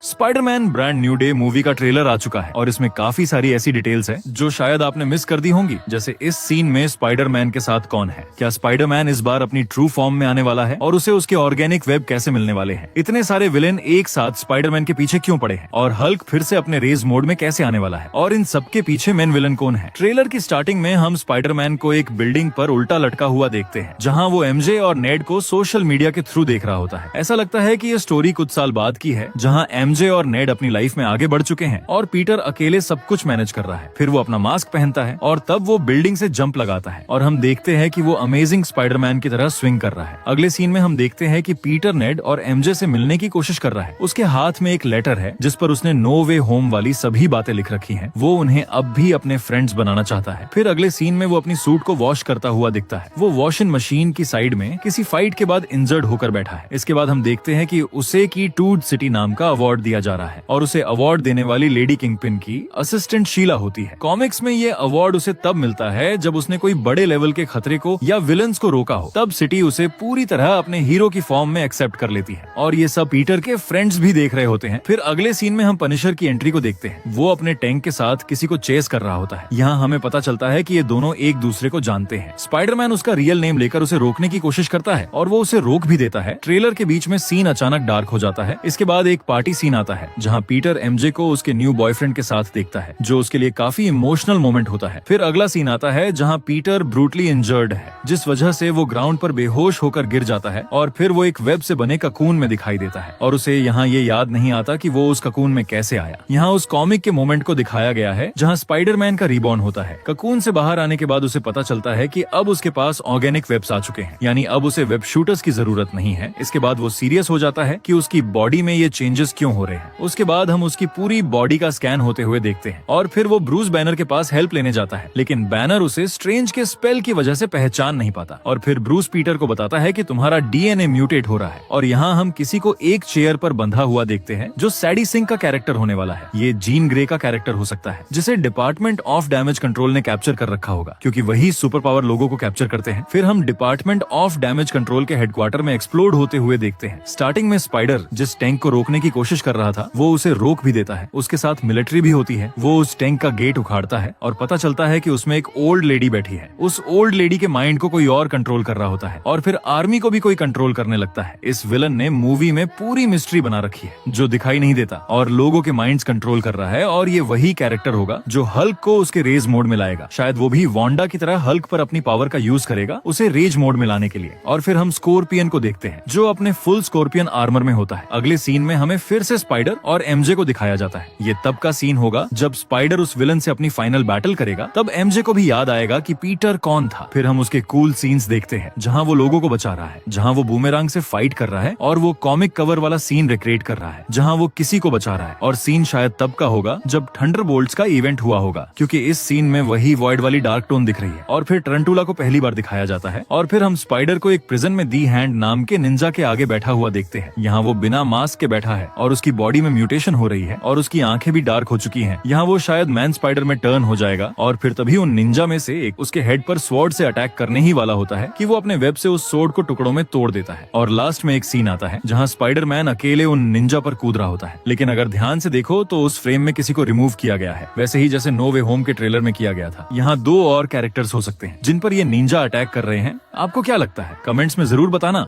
Spiderman brand new day movie का trailer आ चुका है और इसमें काफी सारी ऐसी डिटेल्स है जो शायद आपने मिस कर दी होंगी। जैसे इस सीन में स्पाइडरमैन के साथ कौन है, क्या स्पाइडरमैन इस बार अपनी ट्रू फॉर्म में आने वाला है और उसे उसके ऑर्गेनिक वेब कैसे मिलने वाले हैं, इतने सारे विलेन एक साथ स्पाइडरमैन के पीछे क्यों पड़े हैं और हल्क फिर से अपने रेज मोड में कैसे आने वाला है और इन सबके पीछे मेन विलन कौन है। ट्रेलर की स्टार्टिंग में हम स्पाइडरमैन को एक बिल्डिंग पर उल्टा लटका हुआ देखते हैं जहाँ वो एमजे और नेड को सोशल मीडिया के थ्रू देख रहा होता है। ऐसा लगता है कि ये स्टोरी कुछ साल बाद की है जहाँ एमजे और नेड अपनी लाइफ में आगे बढ़ चुके हैं और पीटर अकेले सब कुछ मैनेज कर रहा है। फिर वो अपना मास्क पहनता है और तब वो बिल्डिंग से जंप लगाता है और हम देखते हैं कि वो अमेजिंग स्पाइडरमैन की तरह स्विंग कर रहा है। अगले सीन में हम देखते हैं कि पीटर नेड और एमजे से मिलने की कोशिश कर रहा है। उसके हाथ में एक लेटर है जिस पर उसने नो वे होम वाली सभी बातें लिख रखी हैं। वो उन्हें अब भी अपने फ्रेंड्स बनाना चाहता है। फिर अगले सीन में वो अपनी सूट को वॉश करता हुआ दिखता है। वो वॉशिंग मशीन की साइड में किसी फाइट के बाद इंजर्ड होकर बैठा है। इसके बाद हम देखते हैं कि उसे की टूड सिटी नाम का अवार्ड दिया जा रहा है और उसे अवार्ड देने वाली लेडी किंगपिन की असिस्टेंट शीला होती है। कॉमिक्स में ये अवार्ड उसे तब मिलता है जब उसने कोई बड़े लेवल के खतरे को या विलन्स को रोका हो। तब सिटी उसे पूरी तरह अपने हीरो की फॉर्म में एक्सेप्ट कर लेती है और ये सब पीटर के फ्रेंड्स भी देख रहे होते हैं। फिर अगले सीन में हम पनिशर की एंट्री को देखते हैं। वो अपने टैंक के साथ किसी को चेस कर रहा होता है। यहाँ हमें पता चलता है कि ये दोनों एक दूसरे को जानते हैं। स्पाइडरमैन उसका रियल नेम लेकर उसे रोकने की कोशिश करता है और वो उसे रोक भी देता है। ट्रेलर के बीच में सीन अचानक डार्क हो जाता है। इसके बाद एक पार्टी सीन आता है जहाँ पीटर एमजे को उसके न्यू बॉयफ्रेंड के साथ देखता है जो उसके लिए काफी इमोशनल मोमेंट होता है। फिर अगला सीन आता है जहाँ पीटर ब्रूटली इंजर्ड है जिस वजह से वो ग्राउंड पर बेहोश होकर गिर जाता है और फिर वो एक वेब से बने ककून में दिखाई देता है और उसे यहाँ ये याद नहीं आता कि वो उस ककून में कैसे आया। यहाँ उस कॉमिक के मोमेंट को दिखाया गया है जहाँ स्पाइडरमैन का रिबॉर्न होता है। ककून से बाहर आने के बाद उसे पता चलता है कि अब उसके पास ऑर्गेनिक वेब्स आ चुके हैं, यानी अब उसे वेब शूटर्स की जरूरत नहीं है। इसके बाद वो सीरियस हो जाता है कि उसकी बॉडी में ये चेंजेस क्यों हो रहे हैं। उसके बाद हम उसकी पूरी बॉडी का स्कैन होते हुए देखते हैं और फिर वो ब्रूस बैनर के पास हेल्प लेने जाता है, लेकिन बैनर उसे स्ट्रेंज के स्पेल की वजह से पहचान नहीं पाता और फिर ब्रूस पीटर को बताता है कि तुम्हारा डीएनए म्यूटेट हो रहा है। और यहाँ हम किसी को एक चेयर पर बंधा हुआ देखते हैं जो सैडी सिंह का कैरेक्टर होने वाला है। ये जीन ग्रे का कैरेक्टर हो सकता है जिसे डिपार्टमेंट ऑफ डैमेज कंट्रोल ने कैप्चर कर रखा होगा क्योंकि वही सुपर पावर लोगों को कैप्चर करते हैं। फिर हम डिपार्टमेंट ऑफ डैमेज कंट्रोल के हेडक्वार्टर में एक्सप्लोड होते हुए देखते हैं। स्टार्टिंग में स्पाइडर जिस टैंक को रोकने की कोशिश कर रहा था वो उसे रोक भी देता है। उसके साथ मिलिट्री भी होती है। वो उस टैंक का गेट उखाड़ता है और पता चलता है कि उसमें एक ओल्ड लेडी बैठी है। उस ओल्ड लेडी के माइंड को कोई और कंट्रोल कर रहा होता है और फिर आर्मी को भी कोई कंट्रोल करने लगता है। इस विलन ने मूवी में पूरी मिस्ट्री बना रखी है जो दिखाई नहीं देता और लोगों के माइंड्स कंट्रोल कर रहा है और ये वही कैरेक्टर होगा जो हल्क को उसके रेज मोड में लाएगा। शायद वो भी वांडा की तरह हल्क पर अपनी पावर का यूज करेगा उसे रेज मोड में लाने के लिए। और फिर हम स्कॉर्पियन को देखते हैं जो अपने फुल स्कॉर्पियन आर्मर में होता है। अगले सीन में हमें फिर से स्पाइडर और एमजे को दिखाया जाता है। ये तब का सीन होगा जब स्पाइडर उस विलन से अपनी फाइनल बैटल करेगा। तब एमजे को भी याद आएगा कि पीटर कौन था। फिर हम उसके कूल सीन्स देखते हैं जहाँ वो लोगों को बचा रहा है, जहाँ वो बूमेरांग से फाइट कर रहा है और वो कॉमिक कवर वाला सीन रिक्रिएट कर रहा है जहाँ वो किसी को बचा रहा है। और सीन शायद तब का होगा जब थंडरबोल्ट्स का इवेंट हुआ होगा क्योंकि इस सीन में वही वॉइड वाली डार्क टोन दिख रही है। और फिर टरंटुला को पहली बार दिखाया जाता है और फिर हम स्पाइडर को एक प्रिजन में दी हैंड नाम के निंजा के आगे बैठा हुआ देखते हैं। यहाँ वो बिना मास्क के बैठा है और उसकी बॉडी में म्यूटेशन हो रही है और उसकी आंखें भी डार्क हो चुकी हैं। यहाँ वो शायद मैन स्पाइडर में टर्न हो जाएगा और फिर तभी उन निंजा में से एक उसके हेड पर स्वॉर्ड से अटैक करने ही वाला होता है कि वो अपने वेब से उस स्वॉर्ड को टुकड़ों में तोड़ देता है। और लास्ट में एक सीन आता है जहाँ स्पाइडरमैन अकेले उन निंजा पर कूद रहा होता है, लेकिन अगर ध्यान से देखो तो उस फ्रेम में किसी को रिमूव किया गया है, वैसे ही जैसे नो वे होम के ट्रेलर में किया गया था। यहाँ दो और कैरेक्टर्स हो सकते हैं जिन पर ये निंजा अटैक कर रहे हैं। आपको क्या लगता है? कमेंट्स में जरूर बताना।